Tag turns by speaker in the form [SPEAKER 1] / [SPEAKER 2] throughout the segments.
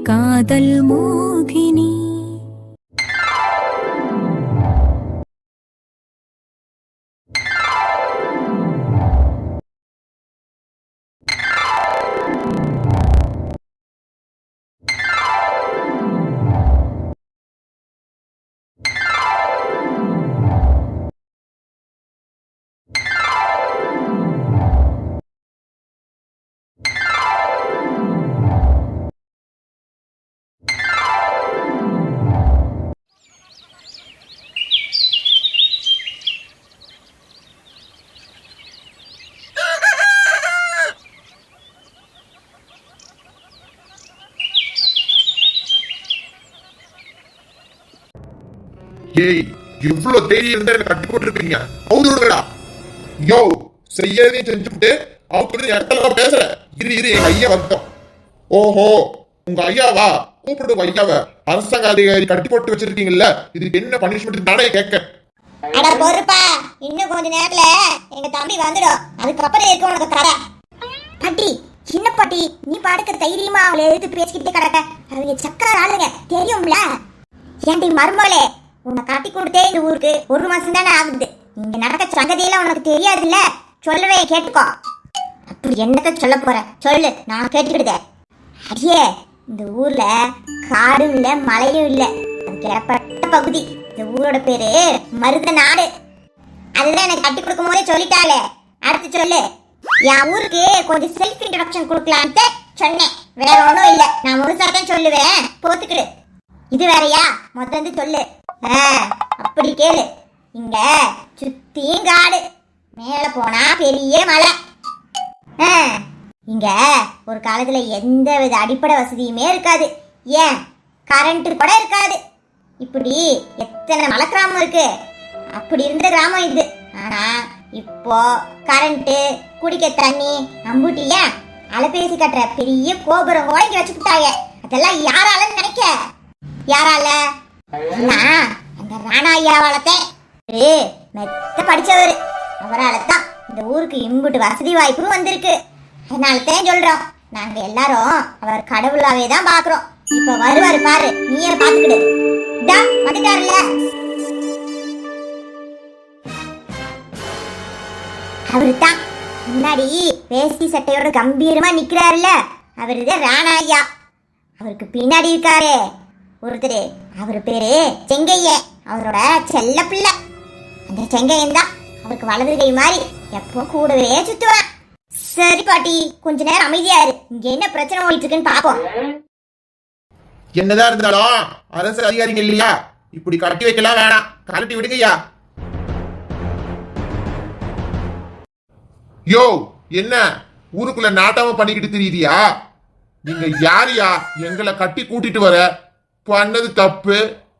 [SPEAKER 1] காதல் மோகினி.
[SPEAKER 2] ஏய், இவ்வளவு தைரியம் இருந்தா என்ன கட்டி போட்டுருக்கீங்க? அவுதுடா. யோ, செய்யறதையும் செஞ்சுட்டு அவரு இடத்துல பேசுற. இரு எங்க ஐயா வந்தோம். ஓஹோ, உங்க ஐயாவா? கூப்பிட்டு ஐயாவ. அரசாங்க அதிகாரி கட்டி போட்டு வச்சிருக்கீங்கல்ல, இதுக்கு என்ன பனிஷ்மெண்ட் நானே கேட்க.
[SPEAKER 3] அட பொறுப்பா, இன்னும் கொஞ்ச நேரத்துல எங்க தம்பி வந்துடும். அதுக்கப்புறம் இருக்க உனக்கு தர. பாட்டி, சின்ன பாட்டி, நீ பாடுக்க தைரியமா அவளை எடுத்து பேசிக்கிட்டே கிடக்க. அவங்க சக்கர ஆளுங்க தெரியும்ல. ஏன்டி மருமகளே, உன்னை கட்டி கொடுத்தே இந்த ஊருக்கு 1 மாசம் தானே ஆகுது. இங்க நடக்க சங்கதியெல்லாம் உனக்கு தெரியாதுல்ல. சொல்லவே கேட்டுக்கோ. அப்படி என்னத்த சொல்ல போற சொல்லு, நான் கேட்டுக்கிடுதேன். அடியே, இந்த ஊர்ல காடும் இல்ல மலையும் இல்ல, அதுக்கு இடப்பட்ட பகுதி. இந்த ஊரோட பேரு மருத நாடு. அதுதான் எனக்கு கட்டி கொடுக்கும் போதே சொல்லிட்டாளே. அடுத்து சொல்லு. என் ஊருக்கு கொஞ்சம் செல்ஃப் இன்ட்ரோடக்ஷன் கொடுக்கலான்ட்டு சொன்னேன், வேற ஒன்றும் இல்லை. நான் முழுசா தான் சொல்லுவேன், போத்துக்கிடு. இது வேறையா? முதல்ல சொல்லு. அப்படி கேளு. இங்க சுத்தியும் காடு, மேல போனா பெரிய மலை. இங்க ஒரு காலத்துல எந்த வித அடிப்படை வசதியுமே இருக்காது. ஏன், கரண்ட் கூட இருக்காது. இப்படி எத்தனை மலை கிராமம் இருக்கு. அப்படி இருந்த கிராமம் இது. ஆனா இப்போ கரண்ட், குடிக்க தண்ணி, அம்புட்டிய அலைபேசி கட்டுற பெரிய கோபுரம் கூட இங்க வச்சுக்கிட்டாங்க. அதெல்லாம் யாராலன்னு நினைக்க? யாரால? அந்த ராணா ஐயாவாலத்தே. மெத்த படிச்சவர். அவரால் தான் இந்த ஊருக்கு இம்புட்டு வசதி வாய்ப்பும் வந்திருக்கு. அதனாலதான் சொல்றோம், நாங்க எல்லாரும் அவர் கடவுளாவே தான் பாக்குறோம். இப்ப வருவாரு பாரு, நீயே பாத்துக்கிடு. வந்துட்டாருல, அவரு தான் முன்னாடி வேஷ்டி சட்டையோட கம்பீரமா நிக்கிறாருல்ல, அவருதான் ராணா ஐயா. அவருக்கு பின்னாடி இருக்காரு ஒருத்தர், அவரு பேரு செங்கைய. அவரோட செல்ல பிள்ளை. அந்த செங்கையன் தான் அவருக்கு வலது கை மாதிரி எப்போ கூடவே சுத்துவான். சரி பாட்டி, கொஞ்ச நேரம் அமைதியா இரு. இங்க என்ன பிரச்சனை ஓடிட்டு இருக்குன்னு பாப்போம்.
[SPEAKER 2] என்னதான் இருந்தாலும் அரசு அதிகாரிங்க இல்லையா, இப்படி கட்டி வைக்கலாம் வேணாம். கலட்டி விடுங்கய்யா. யோ, என்ன ஊருக்குள்ள நாட்டாம பண்ணிக்கிட்டு தெரியுதியா? நீங்க யாரையா எங்களை கட்டி கூட்டிட்டு வர? பண்ணது தப்பு.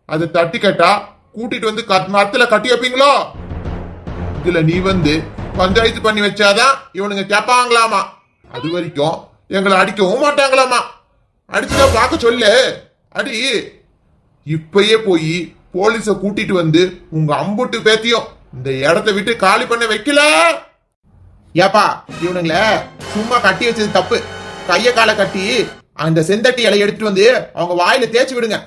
[SPEAKER 2] அதை தட்டி கேட்டா கூட்டிட்டு வந்து மரத்துல கட்டி வைப்பீங்களோ? இதுல நீ வந்து பஞ்சாயத்து பண்ணி வச்சாதான் இவனுங்க கேட்பாங்களாமா. அது வரைக்கும் எங்களை அடிக்கவும் மாட்டாங்களாமா. அடிச்சுட்டா பார்க்க சொல்லு. அடி. இப்பயே போய் போலீஸ கூட்டிட்டு வந்து உங்க அம்புட்டு பேத்தியும் இந்த இடத்த விட்டு காலி பண்ண வைக்கல. ஏப்பா, இவனுங்கள சும்மா கட்டி வச்சது தப்பு. கைய காலை கட்டி அந்த செந்தட்டி இலை எடுத்துட்டு வந்து அவங்க வாயில தேய்ச்சி விடுங்க.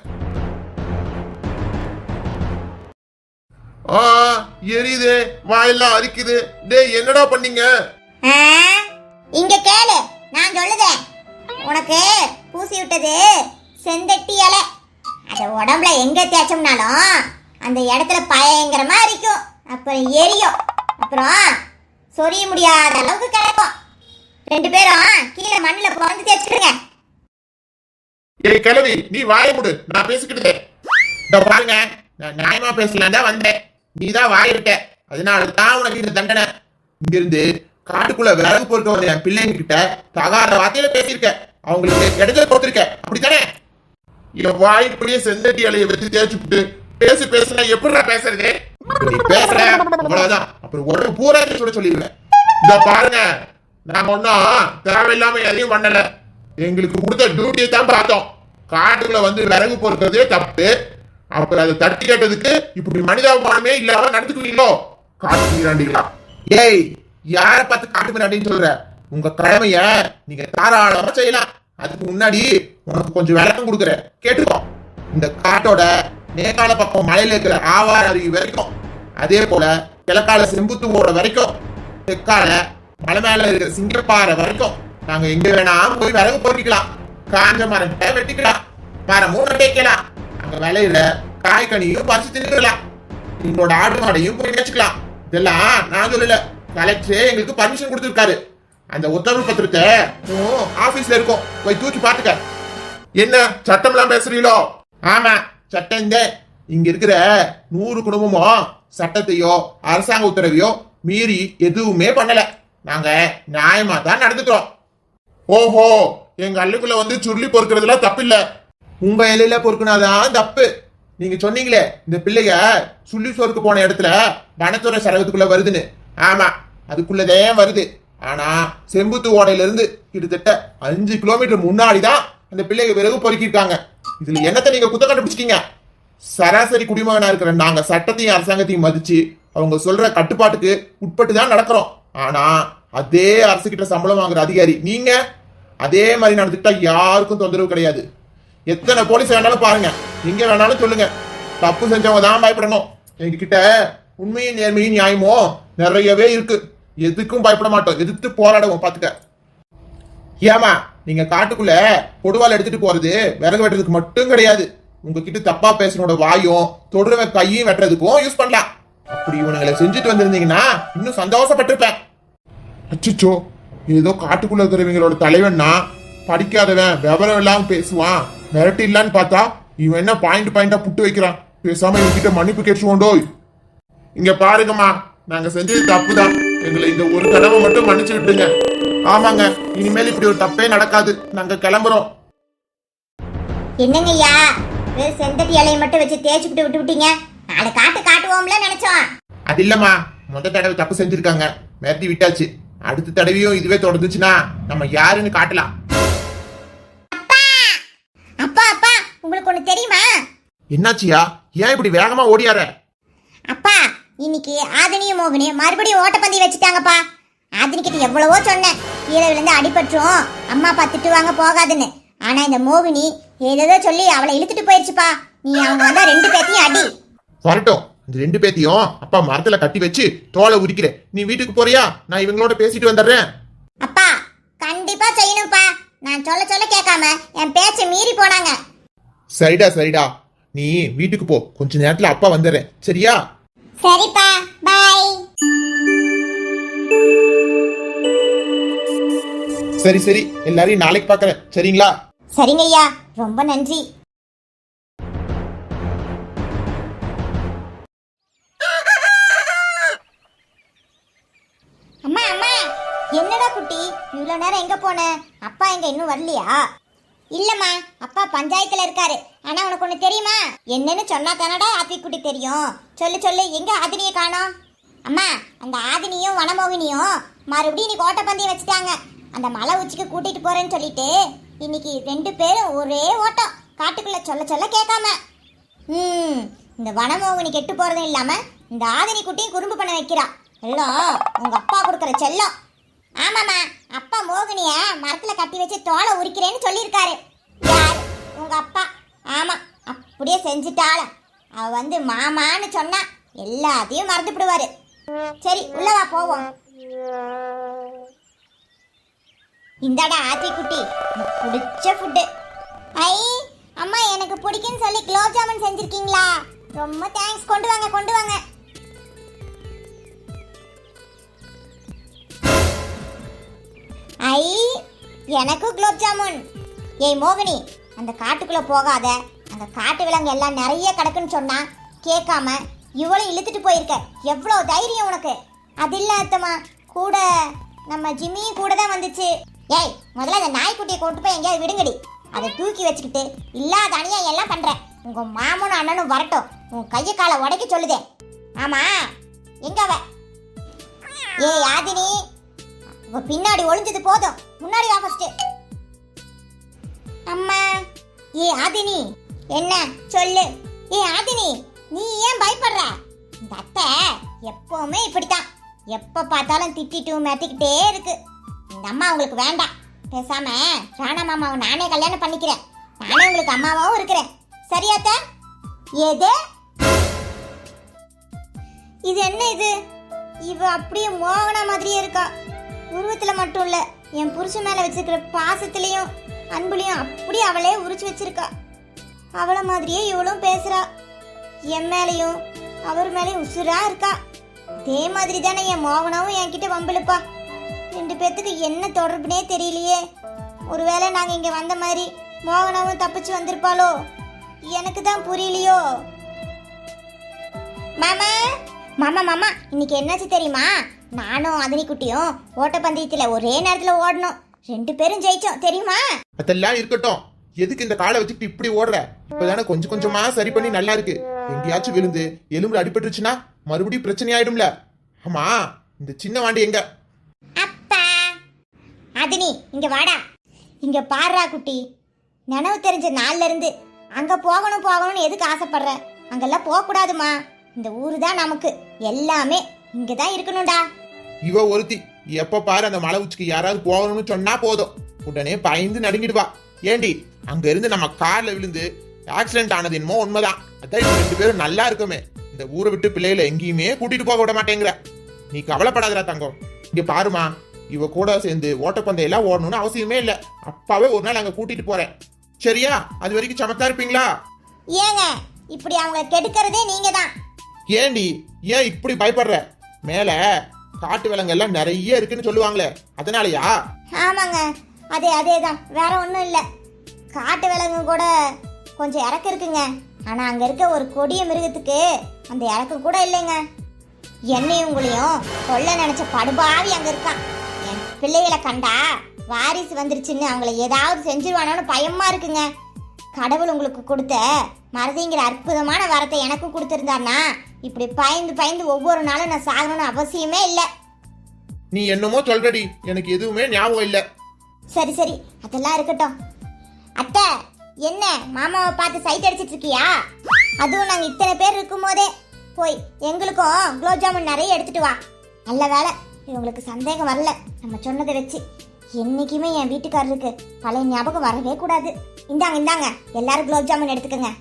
[SPEAKER 2] எரியுது, வாயெல்லாம் அரிக்குது. டேய், என்னடா பண்ணீங்க?
[SPEAKER 3] இங்க கேளு, நான் சொல்லுதேன். உனக்கு பூசி விட்டது செந்தட்டி இலை. அத உடம்புல எங்க தேய்ச்சோம்னாலும் அந்த இடத்துல பயங்கரமா அரிக்கும். அப்புறம் எரியும். அப்புறம் சொரிய முடியாத அளவுக்கு கிடைக்கும். 2 பேரும் கீழே மண்ணில் புரண்டு தேய்ச்சிடுங்க.
[SPEAKER 2] ஏய் கிழவி, நீ வாய முடு, நான் பேசிக்கிட்டு பாருங்க. நான் நியாயமா பேசலாம் தான் வந்தேன். நீ தான் வாயிருக்க. அதனாலதான் உனக்கு இந்த தண்டனை. இங்க இருந்து காட்டுக்குள்ள விறகு பொறுக்க வந்த என் பிள்ளைங்க கிட்ட தகாத வார்த்தையில பேசியிருக்க. அவங்களுக்கு இடத்துல கொடுத்திருக்க. அப்படித்தானே? என் வாய்க்குள்ளேயே செந்தட்டி இலையை வச்சு தேய்ச்சிட்டு பேசுனா எப்படிடா பேசுறது? நீ பேசுற அவ்வளவுதான். அப்புறம் உடம்பு பூரா சொல்ல சொல்லிடுவேன். இத பாருங்க, நாங்க ஒன்னும் தேவையில்லாம எதையும் பண்ணல. எங்களுக்கு கொடுத்த டியூட்டியை தான் பார்த்தோம். காட்டுக்குள்ள வந்து விறகு பொறுக்கிறதே தப்பு. அப்புறம் அதை தட்டி கேட்டதுக்கு இப்படி மனிதாபிமானமே இல்லாம நடந்துக்குவீங்களோ? காட்டு மீறாண்டிகளா? ஏய், யார பார்த்து காட்டு மீறாண்டின்னு சொல்ற? உங்க கடமைய நீங்க தாராளமா செய்யலாம். அதுக்கு முன்னாடி உனக்கு கொஞ்சம் விளக்கம் கொடுக்குறேன், கேட்டுக்கோ. இந்த காட்டோட நேகால பக்கம் மலையில இருக்கிற ஆவார அருவி வரைக்கும், அதே போல கிழக்கால செம்புத்தூவோட வரைக்கும், தெற்கால மலை மேல இருக்கிற சிங்கப்பாறை வரைக்கும் நாங்க எங்க வேணா போய் விறகு பொறிக்கலாம், காஞ்ச மரத்தை வெட்டிக்கலாம், மரமும் நட்டைக்கலாம், அங்க விளையில காய்கனியும் பறிச்சு தின்னுக்கலாம், எங்களோட ஆடு மாடையும் போய் வச்சுக்கலாம். இதெல்லாம் நான் சொல்லல, கலெக்டரே எங்களுக்கு பர்மிஷன் கொடுத்துருக்காரு. அந்த உத்தரவு பத்திரத்தை ஆபீஸ்ல இருக்கும், போய் தூக்கி பாத்துக்க. என்ன சட்டம் எல்லாம் பேசுறீங்களோ? ஆமா, சட்டம் இந்த இங்க இருக்கிற 100 குடும்பமும் சட்டத்தையோ அரசாங்க உத்தரவையோ மீறி எதுவுமே பண்ணல. நாங்க நியாயமா தான் நடந்துக்கிறோம். ஓஹோ, எங்க அள்ளுக்குள்ள வந்து சுருளி பொறுக்கிறதுலாம் தப்பு இல்ல, உங்க இலையில பொறுக்குனாதான் தப்பு. நீங்க சொன்னீங்களே இந்த பிள்ளைய சுள்ளி சோறுக்கு போன இடத்துல வனத்துறை சரகத்துக்குள்ள வருதுன்னு. ஆமா, அதுக்குள்ளதே வருது. ஆனா செம்புத்து ஓடையில இருந்து கிட்டத்தட்ட 5 கிலோமீட்டர் முன்னாடிதான் அந்த பிள்ளைங்க விறகு பொறுக்கிருக்காங்க. இதுல என்னத்தை நீங்க குத்த கண்டுபிடிச்சிட்டீங்க? சராசரி குடிமகனா இருக்கிற நாங்க சட்டத்தையும் அரசாங்கத்தையும் மதிச்சு அவங்க சொல்ற கட்டுப்பாட்டுக்கு உட்பட்டு தான் நடக்கிறோம். ஆனா அதே அரசு கிட்ட சம்பளம் வாங்குற அதிகாரி நீங்க அதே மாதிரி நடந்துக்கிட்டா யாருக்கும் தொந்தரவு கிடையாது. எத்தனை போலீஸ் வேணாலும் பாருங்க, எங்க வேணாலும் சொல்லுங்க, தப்பு செஞ்சவங்க தான் பயப்படணும். எங்ககிட்ட உண்மையும் நேர்மையும் நியாயமோ நிறையவே இருக்கு, எதுக்கும் பயப்பட மாட்டோம், எதிர்த்து போராடுவோம். பாத்துக்க. ஏமா நீங்க காட்டுக்குள்ள கொடுவால் எடுத்துட்டு போறது விறகு வெட்டுறதுக்கு மட்டும் கிடையாது, உங்ககிட்ட தப்பா பேசுனோட வாயும் தொடுறவ கையும் வெட்டுறதுக்கும் யூஸ் பண்ணலாம். அப்படி இவனுங்களை செஞ்சுட்டு வந்திருந்தீங்கன்னா இன்னும் சந்தோஷப்பட்டிருப்பேன். அச்சுச்சோ, ஏதோ காட்டுக்குள்ள இருக்கிறவங்களோட தலைவன்னா படிக்காதவன் விவரம் இல்லாம பேசுவான், மிரட்டி இல்லான்னு பார்த்தா இவன் என்ன பாயிண்டா புட்டு வைக்கிறான். பேசாம இவங்கிட்ட மன்னிப்பு கேட்டுவோண்டோ. இங்க பாருங்கம்மா, நாங்க செஞ்சது தப்புதான், எங்களை இந்த ஒரு தடவை மட்டும் மன்னிச்சு விட்டுருங்க. ஆமாங்க, இனிமேல் இப்படி ஒரு தப்பே நடக்காது, நாங்க கிளம்புறோம்.
[SPEAKER 3] என்னங்க ஐயா, செந்தட்டி இலையை மட்டும் வச்சு தேய்ச்சிட்டு விட்டு விட்டீங்க, நாளை காட்டுவோம்ல நினைச்சோம்.
[SPEAKER 2] அது இல்லம்மா, முதல் தடவை தப்பு செஞ்சிருக்காங்க, மிரட்டி விட்டாச்சு. அடுத்த தடவையும் இதுவே தொடர்ந்துச்சுன்னா நம்ம யாருன்னு காட்டலாம்.
[SPEAKER 3] அப்பா அப்பா, உங்களுக்கு ஒண்ணு தெரியுமா?
[SPEAKER 2] என்னாச்சியா, ஏன் இப்படி வேகமா ஓடியார?
[SPEAKER 3] அப்பா, இன்னைக்கு ஆதினியும் மோகினியும் மறுபடியும் ஓட்டப்பந்தயம் வச்சுட்டாங்கப்பா. ஆதினி கிட்ட எவ்வளவோ சொன்னேன், கீழே விழுந்து அடிபட்டுரும், அம்மா அப்பா திட்டுவாங்க போகாதுன்னு. ஆனா இந்த மோகினி ஏதோ சொல்லி அவளை இழுத்துட்டு போயிடுச்சுப்பா. நீ அவங்க வந்தா 2 பேத்தையும் அடி.
[SPEAKER 2] வரட்டும், இந்த 2 பேத்தையும் அப்பா மரத்துல கட்டி வச்சு தோலை உரிக்கிறேன். நீ வீட்டுக்கு போறியா? நான் இவங்களோட பேசிட்டு வந்துடுறேன்.
[SPEAKER 3] அப்பா கண்டிப்பா செய்யணும்ப்பா, நான் சொல்ல கேட்காம என் பேச்சை மீறி போனாங்க.
[SPEAKER 2] சரிடா, நீ வீட்டுக்கு போ, கொஞ்ச நேரத்துல அப்பா வந்துடுறேன், சரியா?
[SPEAKER 3] சரிப்பா, பை.
[SPEAKER 2] சரி, எல்லாரையும் நாளைக்கு பாக்குறேன், சரிங்களா?
[SPEAKER 3] சரிங்க ஐயா, ரொம்ப நன்றி. அம்மா அம்மா, என்னடா குட்டி இவ்வளவு நேரம் எங்க போன? அப்பா எங்க இன்னும் வரலையா? இல்லம்மா, அப்பா பஞ்சாயத்துல இருக்காரு. ஆனா உனக்கு ஒண்ணு தெரியுமா? என்னன்னு சொன்னா தானடா ஆத்திக்குட்டி தெரியும். சொல்லு, எங்க ஆதினியை காணோம்? அம்மா, அந்த ஆதினியும் வனமோகினியும் மறுபடியும் இன்னைக்கு ஓட்டப்பந்தயம் வச்சுட்டாங்க. அந்த மலை உச்சிக்கு கூட்டிட்டு போறேன்னு சொல்லிட்டு இன்னைக்கு 2 பேரும் ஒரே ஓட்டம், காட்டுக்குள்ள சொல்ல கேட்காம. இந்த வனமோகினி கெட்டு போறதும் இல்லாம இந்த ஆதினி குட்டியும் குறும்பு பண்ண வைக்கிறா. எல்லாம் உங்க அப்பா கொடுக்குற செல்லம். ஆமாமா, அப்பா மோகினிய மரத்துல கட்டி வச்சு தோலை உரிக்கிறேன்னு சொல்லியிருக்காரு. யார்? உங்க அப்பா. ஆமா, அப்படியே செஞ்சுட்டாள. அவ வந்து மாமான்னு சொன்னா எல்லாத்தையும் மறந்துவிடுவாரு. சரி, உள்ளவா போவோம். இந்தாடா ஆத்தி குட்டி, பிடிச்ச ஃபுட்டு. ஐ அம்மா, எனக்கு பிடிக்குன்னு சொல்லி குலோப் ஜாமுன் செஞ்சிருக்கீங்களா? ரொம்ப தேங்க்ஸ். கொண்டு வாங்க. ஐ, எனக்கு குலோப் ஜாமுன். ஏய் மோகினி, அந்த காட்டுக்குள்ள போகாத, அந்த காட்டு விலங்கு எல்லாம் நிறைய கிடக்குன்னு சொன்னா கேட்காம இவ்வளவு இழுத்துட்டு போயிருக்க. எவ்வளவு தைரியம் உனக்கு? அது இல்ல அத்தம்மா, கூட நம்ம ஜிம்மியும் கூட தான் வந்துச்சு. ஏய், முதல்ல அந்த நாய்க்குட்டியை கொண்டு போய் எங்கேயாவது விடுங்கடி. அதை தூக்கி வச்சுக்கிட்டு இல்லாத அநியாயம் எல்லாம் பண்ற. உங்க மாமனும் அண்ணனும் வரட்டும், உன் கையை காலை உடைக்க சொல்லுதே. ஆமா, எங்க அவ? ஏய் ஆதினி, பின்னாடி ஒளிஞ்சது போதும், முன்னாடி வா ஃபர்ஸ்ட். அம்மா. ஏ ஆதினி, என்ன சொல்லு? ஏ ஆதினி, நீ ஏன் பயப்படுற? இந்த அத்தை எப்பவுமே இப்படித்தான், எப்ப பார்த்தாலும் திட்டிட்டு மிரட்டிக்கிட்டே இருக்கு. இந்த அம்மா உங்களுக்கு வேண்டாம். பேசாம ராணா மாமாவை நானே கல்யாணம் பண்ணிக்கிறேன். நானே உங்களுக்கு அம்மாவாவும் இருக்கிறேன். சரியாத்தா? ஏதே இது என்ன இது? இவ அப்படியே மோகனா மாதிரியே இருக்கா. உருவத்துல மட்டும் இல்ல, என் புருஷன் மேல வச்சிருக்கிற பாசத்திலையும் அன்புலையும் அப்படியே அவளே உரிச்சு வச்சிருக்கா. அவளை மாதிரியே இவளும் பேசுறா. என் மேலையும் அவர் மேலையும் உசுரா இருக்கா. அதே மாதிரி தானே என் மோகனாவும் என்கிட்ட வம்பிழுப்பா. ரெண்டு பேத்துக்கு என்ன தொடர்புனே தெரியலையே. ஒருவேளை நாங்க இங்க வந்த மாதிரி மோகனாவும் தப்பிச்சு வந்திருப்பாளோ? எனக்கு தான் புரியலையோ. மாமா மாமா மாமா, இன்னைக்கு என்னாச்சு தெரியுமா? நானும் அதனி குட்டியும் ஓட்டப்பந்தயத்துல ஒரே நேரத்துல ஓடணும். 2 பேரும் ஜெயிச்சோம் தெரியுமா?
[SPEAKER 2] அதெல்லாம் இருக்கட்டும். எதுக்கு இந்த காலை வச்சுக்கிட்டு இப்படி ஓடுற? இப்பதானே கொஞ்சம் கொஞ்சமா சரி பண்ணி நல்லா இருக்கு. எங்கேயாச்சும் விழுந்து எலும்புல அடிபட்டுருச்சுன்னா மறுபடியும் பிரச்சனை ஆயிடும்ல. ஆமா, இந்த சின்ன வாண்டி எங்க?
[SPEAKER 3] அப்பா அதனி, இங்க வாடா. இங்க பாருடா குட்டி, நினைவு தெரிஞ்ச நாள்ல இருந்து அங்க போகணும் போகணும்னு எதுக்கு ஆசைப்படுற? அங்கெல்லாம் போக கூடாதுமா. இந்த ஊரு தான் நமக்கு எல்லாமே. இங்கதான் இருக்கணும்டா.
[SPEAKER 2] இவ ஒருத்தி எப்ப பாரு அந்த மலை உச்சிக்கு யாராவது போகணும்னு சொன்னா போதும் உடனே பயந்து நடுங்கிடுவா. ஏண்டி, அங்க இருந்து நம்ம கார்ல விழுந்து ஆக்சிடென்ட் ஆனது என்னமோ உண்மைதான். அதான் 2 பேரும் நல்லா இருக்குமே. இந்த ஊரை விட்டு பிள்ளைகளை எங்கேயுமே கூட்டிட்டு போக விட மாட்டேங்கிற. நீ கவலைப்படாதடா தங்கம். இங்க பாருமா, இவ கூட சேர்ந்து ஓட்டப்பந்தயம் எல்லாம் ஓடணும்னு அவசியமே இல்ல. அப்பாவே ஒரு நாள் அங்க கூட்டிட்டு போறேன். சரியா? அது வரைக்கும் சமத்தா இருப்பீங்களா?
[SPEAKER 3] ஏங்க இப்படி அவங்க கெடுக்கிறதே நீங்க தான்.
[SPEAKER 2] ஏண்டி, ஏன் இப்படி பயப்படுற? மேல காட்டு விலங்கெல்லாம் நிறைய இருக்குன்னு சொல்லுவாங்களே, அதனாலயா?
[SPEAKER 3] ஆமாங்க, அதேதான், வேற ஒன்றும் இல்லை. காட்டு விலங்கு கூட கொஞ்சம் இறக்கம் இருக்குங்க. ஆனா அங்க இருக்க ஒரு கொடிய மிருகத்துக்கு அந்த இறக்கம் கூட இல்லைங்க. என்னையும் உங்களையும் கொல்ல நினைச்ச படுபாவி அங்க இருக்கான். என் பிள்ளைகளை கண்டா வாரிசு வந்துருச்சுன்னு அவங்கள ஏதாவது செஞ்சிருவானோன்னு பயமா இருக்குங்க. கடவுள் உங்களுக்கு கொடுத்த மறதிங்கிற அற்புதமான வரத்தை எனக்கும் கொடுத்துருந்தான்னா இப்படி பயந்து பயந்து ஒவ்வொரு நாளும் நான் சாகணும்னு அவசியமே இல்லை.
[SPEAKER 2] நீ என்னமோ சொல்றடி, எனக்கு எதுவுமே ஞாபகம் இல்ல.
[SPEAKER 3] சரி சரி, அதெல்லாம் இருக்கட்டும். அத்தை, என்ன மாமாவை பார்த்து சைட் அடிச்சிட்டு இருக்கியா? அதுவும் நாங்க இத்தனை பேர் இருக்கும் போதே போய் எங்களுக்கும் குலோப் ஜாமுன் நிறைய எடுத்துட்டு வா. நல்ல வேலை இவங்களுக்கு சந்தேகம் வரல நம்ம சொன்னதை வச்சு. என்னைக்குமே என் வீட்டுக்காரருக்கு பழைய ஞாபகம் வரவே கூடாது. இந்தாங்க எல்லாரும் குலோப் ஜாமுன் எடுத்துக்கங்க.